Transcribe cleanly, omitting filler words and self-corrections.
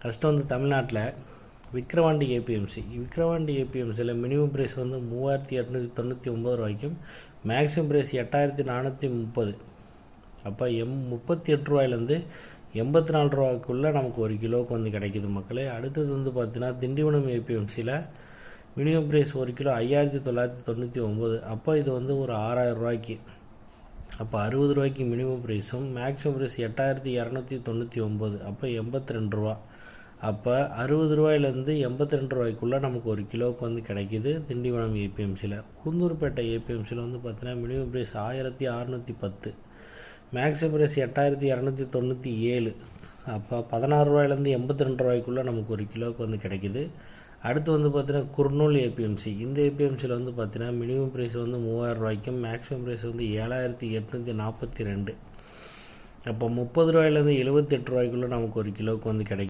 First வந்து தமிழ்நாட்டில் Vikravandi ஏபிஎம்சியில் minimum price வந்து 3899 ரூபாய்க்கும் மேக்ஸிமம் ப்ரைஸ் 8430. அப்போ 38 ரூபாயிலேருந்து 84 ரூபாய்க்குள்ளே நமக்கு ஒரு கிலோவுக்கு வந்து கிடைக்கிது மக்களே. அடுத்தது வந்து பார்த்தீங்கன்னா திண்டிவனம் ஏபிஎம்சியில் மினிமம் ப்ரைஸ் ஒரு கிலோ 5999. அப்போ இது வந்து ஒரு 6000 ரூபாய்க்கு. அப்போ 60 ரூபாய்க்கு மினிமம் ப்ரைஸும் மேக்ஸிமம் ப்ரைஸ் 8299. அப்போ 82 ரூபா. அப்போ 60 ரூபாயிலேருந்து 82 ரூபாய்க்குள்ளே நமக்கு ஒரு கிலோவுக்கு வந்து கிடைக்கிது திண்டிவனம் ஏபிஎம்சியில். உளுந்தூர்பேட்டை ஏபிஎம்சியில் வந்து பார்த்தீங்கன்னா மினிமம் ப்ரைஸ் 1610, மேக்ஸிமம் ப்ரைஸ் 8297. அப்போ 16 ரூபாயிலேருந்து 82 ரூபாய்க்குள்ளே நமக்கு ஒரு கிலோவுக்கு வந்து கிடைக்கிது. அடுத்து வந்து பார்த்தீங்கன்னா குர்னூல் ஏபிஎம்சி. இந்த ஏபிஎம்சியில் வந்து பார்த்தீங்கன்னா மினிமம் ப்ரைஸ் வந்து 3000 ரூபாய்க்கும் மேக்ஸிமம் ப்ரைஸ் வந்து 7842. அப்போ 30 ரூபாயிலேருந்து 78 ரூபாய்க்குள்ளே நமக்கு ஒரு கிலோவுக்கு வந்து கிடைக்கும்.